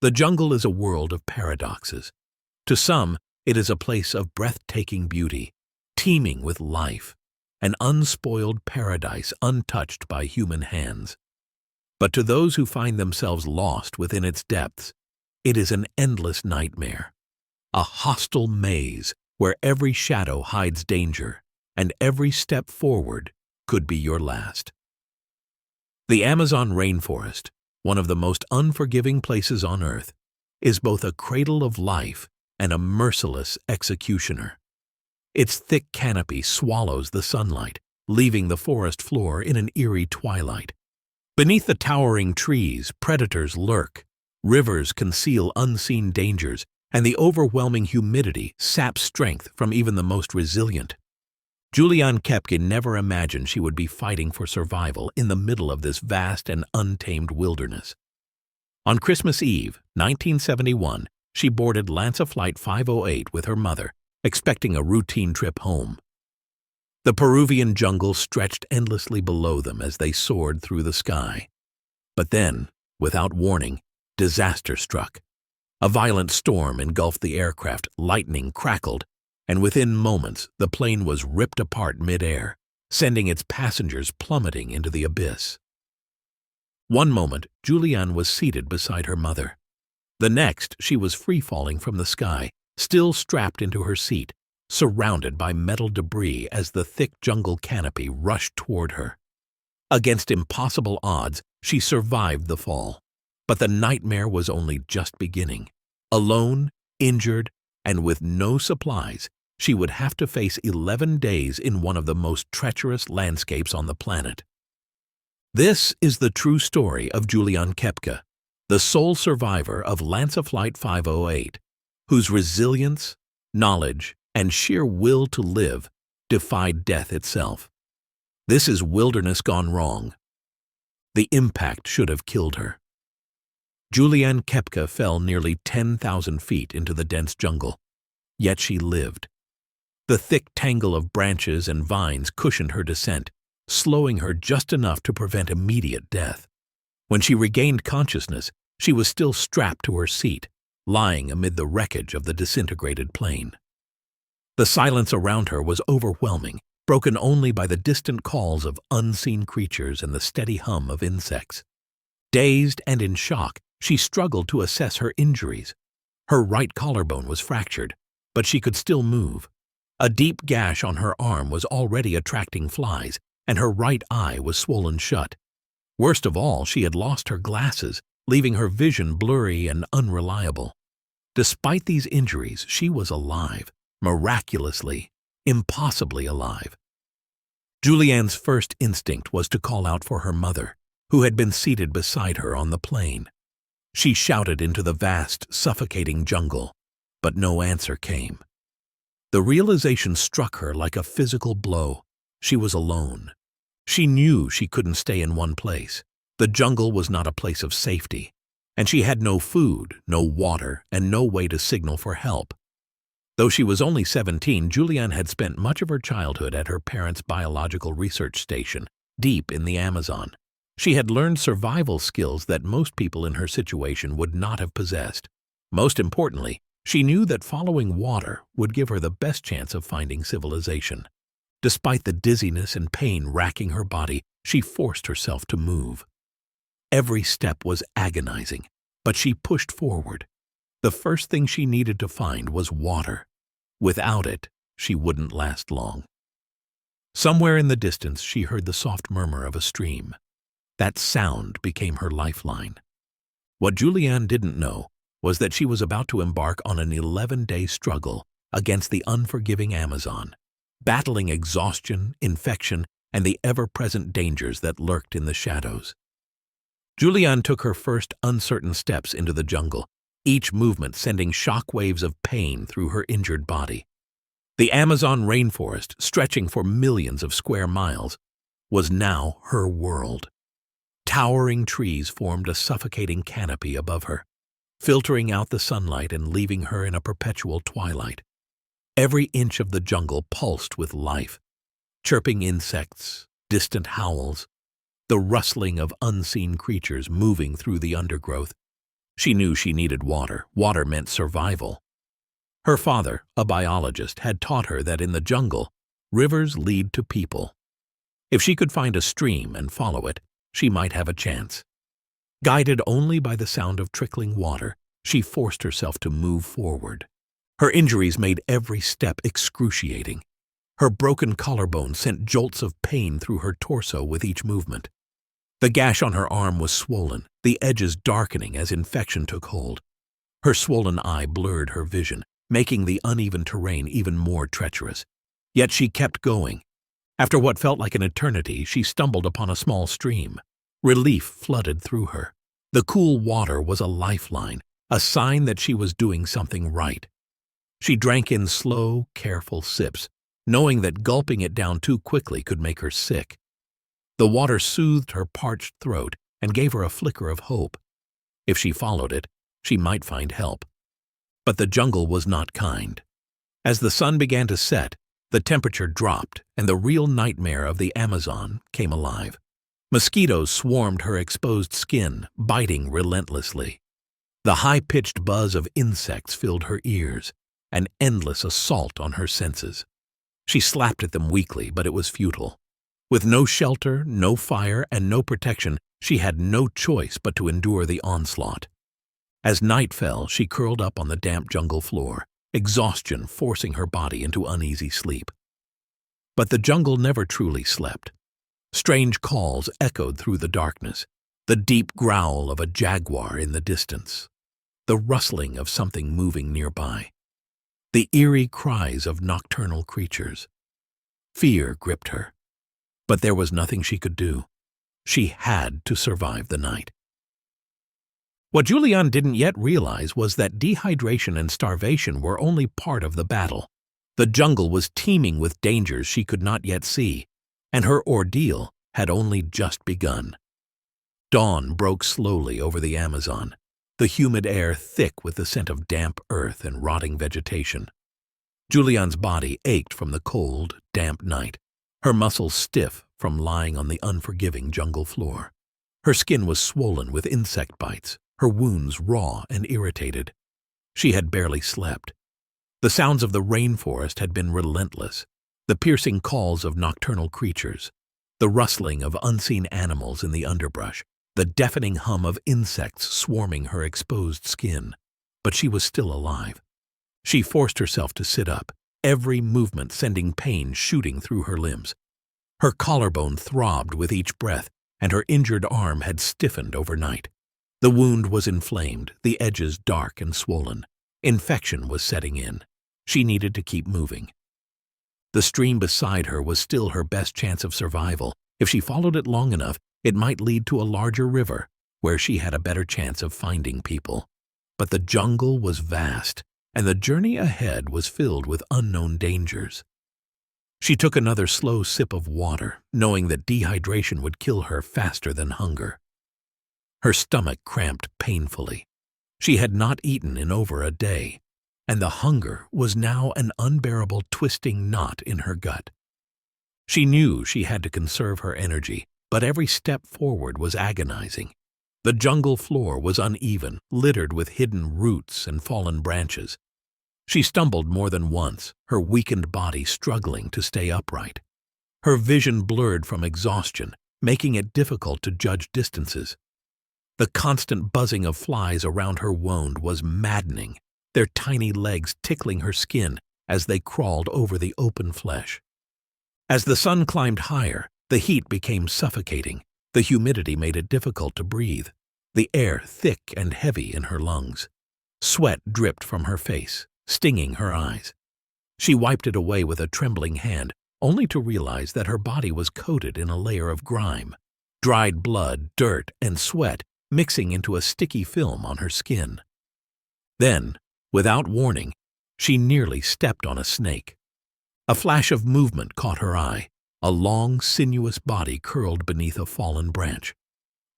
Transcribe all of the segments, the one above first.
The jungle is a world of paradoxes. To some, it is a place of breathtaking beauty, teeming with life, an unspoiled paradise untouched by human hands. But to those who find themselves lost within its depths, it is an endless nightmare, a hostile maze where every shadow hides danger, and every step forward could be your last. The Amazon rainforest, one of the most unforgiving places on Earth, is both a cradle of life and a merciless executioner. Its thick canopy swallows the sunlight, leaving the forest floor in an eerie twilight. Beneath the towering trees, predators lurk, rivers conceal unseen dangers, and the overwhelming humidity saps strength from even the most resilient. Juliane Koepcke never imagined she would be fighting for survival in the middle of this vast and untamed wilderness. On Christmas Eve, 1971, she boarded Lanza Flight 508 with her mother, expecting a routine trip home. The Peruvian jungle stretched endlessly below them as they soared through the sky. But then, without warning, disaster struck. A violent storm engulfed the aircraft, lightning crackled, and within moments the plane was ripped apart mid-air, sending its passengers plummeting into the abyss. One moment, Juliane was seated beside her mother. The next, she was free-falling from the sky, still strapped into her seat, surrounded by metal debris as the thick jungle canopy rushed toward her. Against impossible odds, she survived the fall. But the nightmare was only just beginning. Alone, injured, and with no supplies, she would have to face 11 days in one of the most treacherous landscapes on the planet. This is the true story of Juliane Koepcke, the sole survivor of Lanza Flight 508, whose resilience, knowledge, and sheer will to live defied death itself. This is wilderness gone wrong. The impact should have killed her. Juliane Koepcke fell nearly 10,000 feet into the dense jungle, yet she lived. The thick tangle of branches and vines cushioned her descent, slowing her just enough to prevent immediate death. When she regained consciousness, she was still strapped to her seat, lying amid the wreckage of the disintegrated plane. The silence around her was overwhelming, broken only by the distant calls of unseen creatures and the steady hum of insects. Dazed and in shock, she struggled to assess her injuries. Her right collarbone was fractured, but she could still move. A deep gash on her arm was already attracting flies, and her right eye was swollen shut. Worst of all, she had lost her glasses, leaving her vision blurry and unreliable. Despite these injuries, she was alive, miraculously, impossibly alive. Juliane's first instinct was to call out for her mother, who had been seated beside her on the plane. She shouted into the vast, suffocating jungle, but no answer came. The realization struck her like a physical blow. She was alone. She knew she couldn't stay in one place. The jungle was not a place of safety, and she had no food, no water, and no way to signal for help. Though she was only 17, Juliane had spent much of her childhood at her parents' biological research station, deep in the Amazon. She had learned survival skills that most people in her situation would not have possessed. Most importantly, she knew that following water would give her the best chance of finding civilization. Despite the dizziness and pain racking her body, she forced herself to move. Every step was agonizing, but she pushed forward. The first thing she needed to find was water. Without it, she wouldn't last long. Somewhere in the distance, she heard the soft murmur of a stream. That sound became her lifeline. What Juliane didn't know was that she was about to embark on an 11-day struggle against the unforgiving Amazon, battling exhaustion, infection, and the ever-present dangers that lurked in the shadows. Juliane took her first uncertain steps into the jungle, each movement sending shockwaves of pain through her injured body. The Amazon rainforest, stretching for millions of square miles, was now her world. Towering trees formed a suffocating canopy above her, filtering out the sunlight and leaving her in a perpetual twilight. Every inch of the jungle pulsed with life. Chirping insects, distant howls, the rustling of unseen creatures moving through the undergrowth. She knew she needed water. Water meant survival. Her father, a biologist, had taught her that in the jungle, rivers lead to people. If she could find a stream and follow it, she might have a chance. Guided only by the sound of trickling water, she forced herself to move forward. Her injuries made every step excruciating. Her broken collarbone sent jolts of pain through her torso with each movement. The gash on her arm was swollen, the edges darkening as infection took hold. Her swollen eye blurred her vision, making the uneven terrain even more treacherous. Yet she kept going. After what felt like an eternity, she stumbled upon a small stream. Relief flooded through her. The cool water was a lifeline, a sign that she was doing something right. She drank in slow, careful sips, knowing that gulping it down too quickly could make her sick. The water soothed her parched throat and gave her a flicker of hope. If she followed it, she might find help. But the jungle was not kind. As the sun began to set, the temperature dropped and the real nightmare of the Amazon came alive. Mosquitoes swarmed her exposed skin, biting relentlessly. The high-pitched buzz of insects filled her ears, an endless assault on her senses. She slapped at them weakly, but it was futile. With no shelter, no fire, and no protection, she had no choice but to endure the onslaught. As night fell, she curled up on the damp jungle floor, exhaustion forcing her body into uneasy sleep. But the jungle never truly slept. Strange calls echoed through the darkness, the deep growl of a jaguar in the distance, the rustling of something moving nearby, the eerie cries of nocturnal creatures. Fear gripped her, but there was nothing she could do. She had to survive the night. What Juliane didn't yet realize was that dehydration and starvation were only part of the battle. The jungle was teeming with dangers she could not yet see, and her ordeal had only just begun. Dawn broke slowly over the Amazon, the humid air thick with the scent of damp earth and rotting vegetation. Juliane's body ached from the cold, damp night, her muscles stiff from lying on the unforgiving jungle floor. Her skin was swollen with insect bites, her wounds raw and irritated. She had barely slept. The sounds of the rainforest had been relentless, the piercing calls of nocturnal creatures, the rustling of unseen animals in the underbrush, the deafening hum of insects swarming her exposed skin. But she was still alive. She forced herself to sit up, every movement sending pain shooting through her limbs. Her collarbone throbbed with each breath, and her injured arm had stiffened overnight. The wound was inflamed, the edges dark and swollen. Infection was setting in. She needed to keep moving. The stream beside her was still her best chance of survival. If she followed it long enough, it might lead to a larger river, where she had a better chance of finding people. But the jungle was vast, and the journey ahead was filled with unknown dangers. She took another slow sip of water, knowing that dehydration would kill her faster than hunger. Her stomach cramped painfully. She had not eaten in over a day, and the hunger was now an unbearable twisting knot in her gut. She knew she had to conserve her energy, but every step forward was agonizing. The jungle floor was uneven, littered with hidden roots and fallen branches. She stumbled more than once, her weakened body struggling to stay upright. Her vision blurred from exhaustion, making it difficult to judge distances. The constant buzzing of flies around her wound was maddening, their tiny legs tickling her skin as they crawled over the open flesh. As the sun climbed higher, the heat became suffocating. The humidity made it difficult to breathe, the air thick and heavy in her lungs. Sweat dripped from her face, stinging her eyes. She wiped it away with a trembling hand, only to realize that her body was coated in a layer of grime, dried blood, dirt, and sweat mixing into a sticky film on her skin. Then, without warning, she nearly stepped on a snake. A flash of movement caught her eye. A long, sinuous body curled beneath a fallen branch.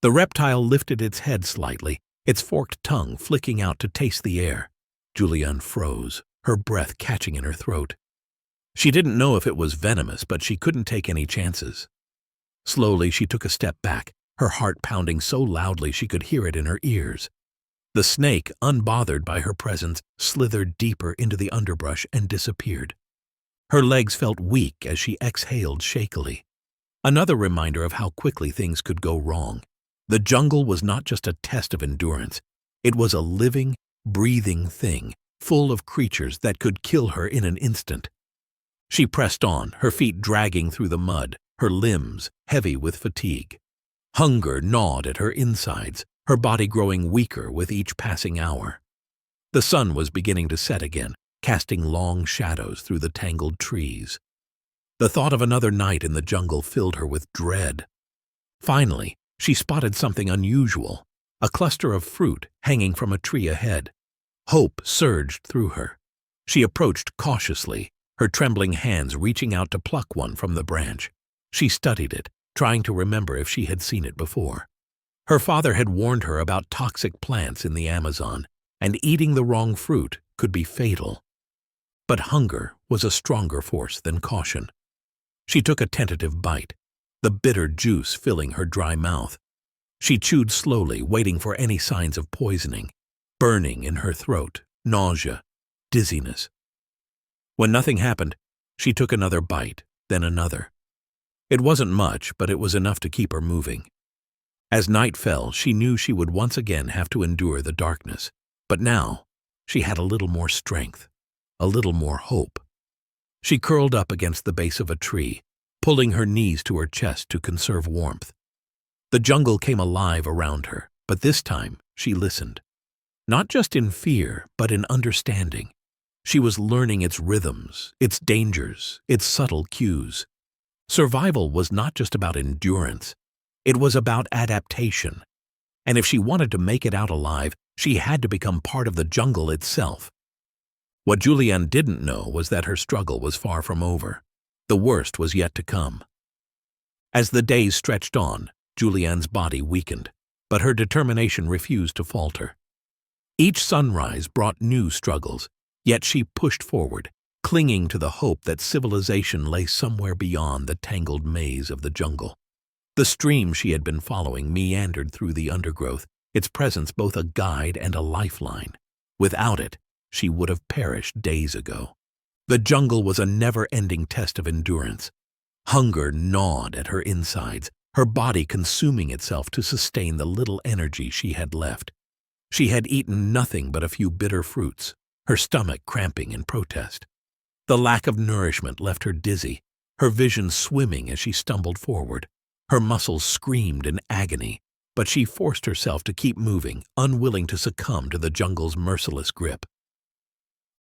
The reptile lifted its head slightly, its forked tongue flicking out to taste the air. Juliane froze, her breath catching in her throat. She didn't know if it was venomous, but she couldn't take any chances. Slowly, she took a step back, her heart pounding so loudly she could hear it in her ears. The snake, unbothered by her presence, slithered deeper into the underbrush and disappeared. Her legs felt weak as she exhaled shakily. Another reminder of how quickly things could go wrong. The jungle was not just a test of endurance. It was a living, breathing thing, full of creatures that could kill her in an instant. She pressed on, her feet dragging through the mud, her limbs heavy with fatigue. Hunger gnawed at her insides, her body growing weaker with each passing hour. The sun was beginning to set again, casting long shadows through the tangled trees. The thought of another night in the jungle filled her with dread. Finally, she spotted something unusual, a cluster of fruit hanging from a tree ahead. Hope surged through her. She approached cautiously, her trembling hands reaching out to pluck one from the branch. She studied it, trying to remember if she had seen it before. Her father had warned her about toxic plants in the Amazon, and eating the wrong fruit could be fatal. But hunger was a stronger force than caution. She took a tentative bite, the bitter juice filling her dry mouth. She chewed slowly, waiting for any signs of poisoning, burning in her throat, nausea, dizziness. When nothing happened, she took another bite, then another. It wasn't much, but it was enough to keep her moving. As night fell, she knew she would once again have to endure the darkness. But now, she had a little more strength, a little more hope. She curled up against the base of a tree, pulling her knees to her chest to conserve warmth. The jungle came alive around her, but this time she listened. Not just in fear, but in understanding. She was learning its rhythms, its dangers, its subtle cues. Survival was not just about endurance. It was about adaptation. And if she wanted to make it out alive, she had to become part of the jungle itself. What Juliane didn't know was that her struggle was far from over. The worst was yet to come. As the days stretched on, Juliane's body weakened, but her determination refused to falter. Each sunrise brought new struggles, yet she pushed forward, clinging to the hope that civilization lay somewhere beyond the tangled maze of the jungle. The stream she had been following meandered through the undergrowth, its presence both a guide and a lifeline. Without it, she would have perished days ago. The jungle was a never-ending test of endurance. Hunger gnawed at her insides, her body consuming itself to sustain the little energy she had left. She had eaten nothing but a few bitter fruits, her stomach cramping in protest. The lack of nourishment left her dizzy, her vision swimming as she stumbled forward. Her muscles screamed in agony, but she forced herself to keep moving, unwilling to succumb to the jungle's merciless grip.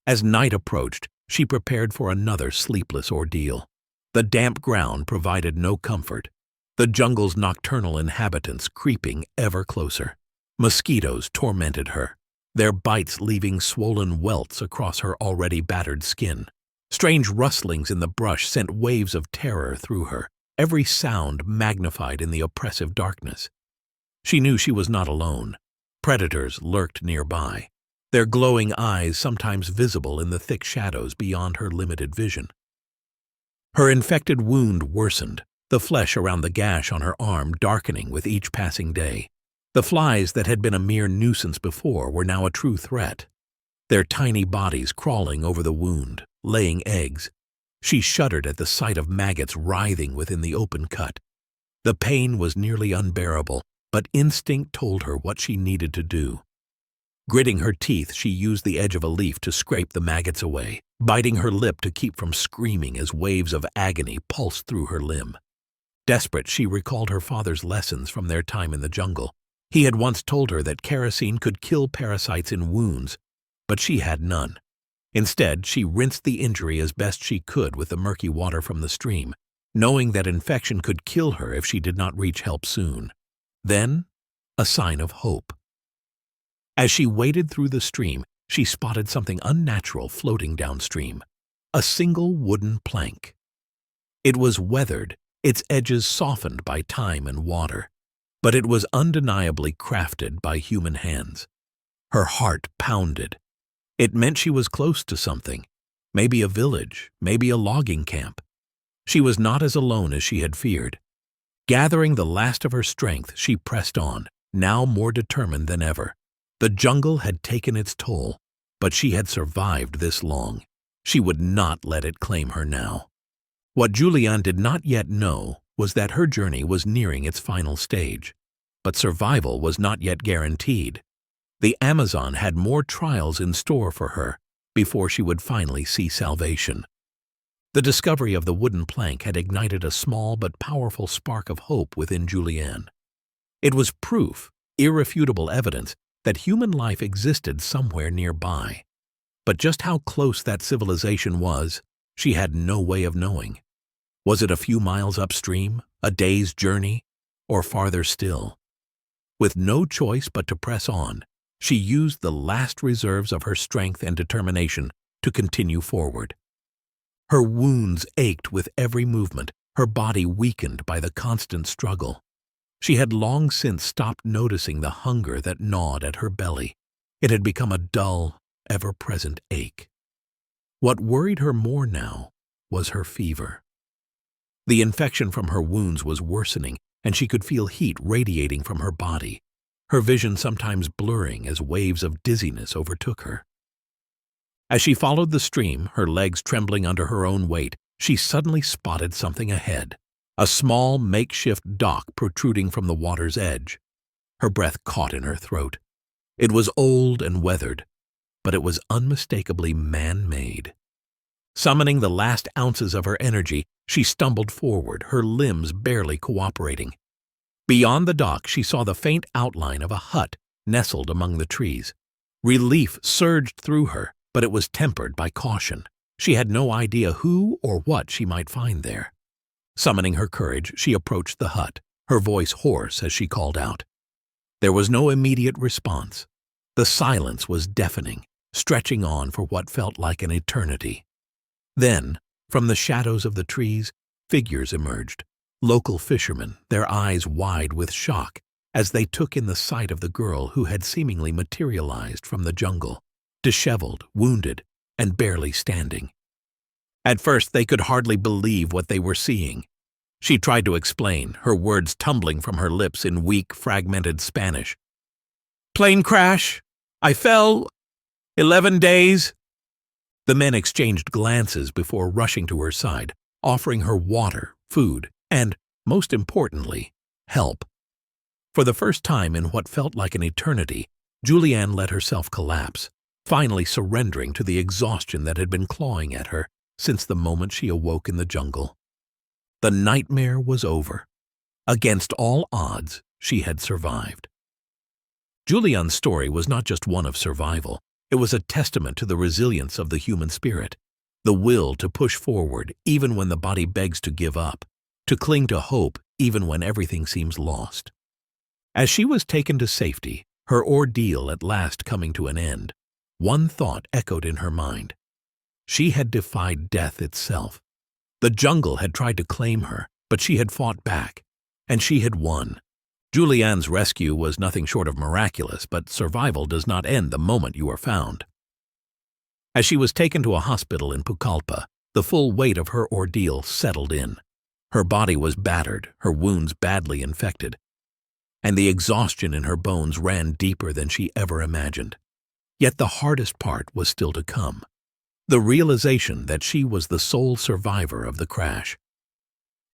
As night approached, she prepared for another sleepless ordeal. The damp ground provided no comfort, the jungle's nocturnal inhabitants creeping ever closer. Mosquitoes tormented her, their bites leaving swollen welts across her already battered skin. Strange rustlings in the brush sent waves of terror through her, every sound magnified in the oppressive darkness. She knew she was not alone. Predators lurked nearby, their glowing eyes sometimes visible in the thick shadows beyond her limited vision. Her infected wound worsened, the flesh around the gash on her arm darkening with each passing day. The flies that had been a mere nuisance before were now a true threat, their tiny bodies crawling over the wound, laying eggs. She shuddered at the sight of maggots writhing within the open cut. The pain was nearly unbearable, but instinct told her what she needed to do. Gritting her teeth, she used the edge of a leaf to scrape the maggots away, biting her lip to keep from screaming as waves of agony pulsed through her limb. Desperate, she recalled her father's lessons from their time in the jungle. He had once told her that kerosene could kill parasites in wounds, but she had none. Instead, she rinsed the injury as best she could with the murky water from the stream, knowing that infection could kill her if she did not reach help soon. Then, a sign of hope. As she waded through the stream, she spotted something unnatural floating downstream, a single wooden plank. It was weathered, its edges softened by time and water, but it was undeniably crafted by human hands. Her heart pounded. It meant she was close to something, maybe a village, maybe a logging camp. She was not as alone as she had feared. Gathering the last of her strength, she pressed on, now more determined than ever. The jungle had taken its toll, but she had survived this long. She would not let it claim her now. What Juliane did not yet know was that her journey was nearing its final stage. But survival was not yet guaranteed. The Amazon had more trials in store for her before she would finally see salvation. The discovery of the wooden plank had ignited a small but powerful spark of hope within Juliane. It was proof, irrefutable evidence, that human life existed somewhere nearby. But just how close that civilization was, she had no way of knowing. Was it a few miles upstream, a day's journey, or farther still? With no choice but to press on, she used the last reserves of her strength and determination to continue forward. Her wounds ached with every movement, her body weakened by the constant struggle. She had long since stopped noticing the hunger that gnawed at her belly. It had become a dull, ever-present ache. What worried her more now was her fever. The infection from her wounds was worsening, and she could feel heat radiating from her body, her vision sometimes blurring as waves of dizziness overtook her. As she followed the stream, her legs trembling under her own weight, she suddenly spotted something ahead, a small makeshift dock protruding from the water's edge. Her breath caught in her throat. It was old and weathered, but it was unmistakably man-made. Summoning the last ounces of her energy, she stumbled forward, her limbs barely cooperating. Beyond the dock, she saw the faint outline of a hut nestled among the trees. Relief surged through her, but it was tempered by caution. She had no idea who or what she might find there. Summoning her courage, she approached the hut, her voice hoarse as she called out. There was no immediate response. The silence was deafening, stretching on for what felt like an eternity. Then, from the shadows of the trees, figures emerged. Local fishermen, their eyes wide with shock, as they took in the sight of the girl who had seemingly materialized from the jungle, disheveled, wounded, and barely standing. At first, they could hardly believe what they were seeing. She tried to explain, her words tumbling from her lips in weak, fragmented Spanish. "Plane crash. I fell. 11 days. The men exchanged glances before rushing to her side, offering her water, food, and, most importantly, help. For the first time in what felt like an eternity, Juliane let herself collapse, finally surrendering to the exhaustion that had been clawing at her since the moment she awoke in the jungle. The nightmare was over. Against all odds, she had survived. Juliane's story was not just one of survival. It was a testament to the resilience of the human spirit, the will to push forward even when the body begs to give up, to cling to hope even when everything seems lost. As she was taken to safety, her ordeal at last coming to an end, one thought echoed in her mind. She had defied death itself. The jungle had tried to claim her, but she had fought back, and she had won. Juliane's rescue was nothing short of miraculous, but survival does not end the moment you are found. As she was taken to a hospital in Koepcke, the full weight of her ordeal settled in. Her body was battered, her wounds badly infected, and the exhaustion in her bones ran deeper than she ever imagined. Yet the hardest part was still to come. The realization that she was the sole survivor of the crash.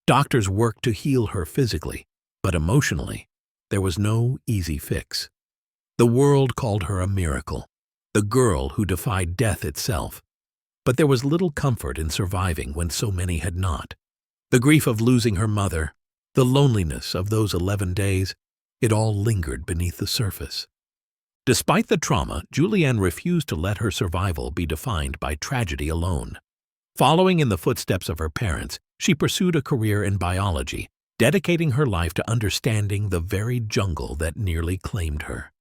Doctors worked to heal her physically, but emotionally, there was no easy fix. The world called her a miracle, the girl who defied death itself. But there was little comfort in surviving when so many had not. The grief of losing her mother, the loneliness of those 11 days, it all lingered beneath the surface. Despite the trauma, Juliane refused to let her survival be defined by tragedy alone. Following in the footsteps of her parents, she pursued a career in biology, dedicating her life to understanding the very jungle that nearly claimed her.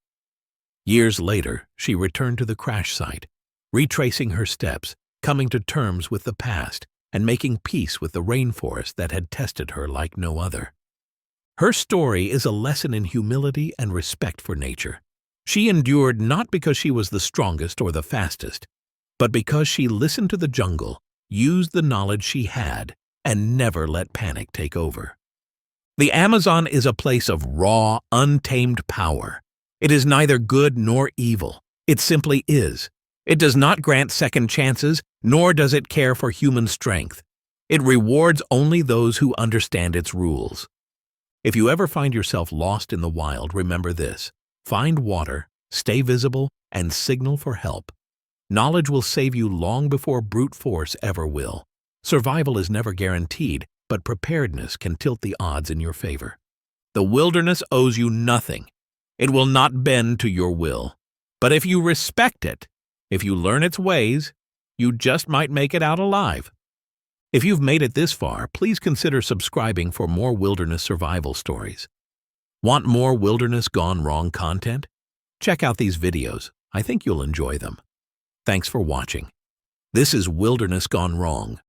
Years later, she returned to the crash site, retracing her steps, coming to terms with the past, and making peace with the rainforest that had tested her like no other. Her story is a lesson in humility and respect for nature. She endured not because she was the strongest or the fastest, but because she listened to the jungle, used the knowledge she had, and never let panic take over. The Amazon is a place of raw, untamed power. It is neither good nor evil. It simply is. It does not grant second chances, nor does it care for human strength. It rewards only those who understand its rules. If you ever find yourself lost in the wild, remember this: find water, stay visible, and signal for help. Knowledge will save you long before brute force ever will. Survival is never guaranteed, but preparedness can tilt the odds in your favor. The wilderness owes you nothing. It will not bend to your will. But if you respect it, if you learn its ways, you just might make it out alive. If you've made it this far, please consider subscribing for more wilderness survival stories. Want more wilderness gone wrong content? Check out these videos. I think you'll enjoy them. Thanks for watching. This is Wilderness Gone Wrong.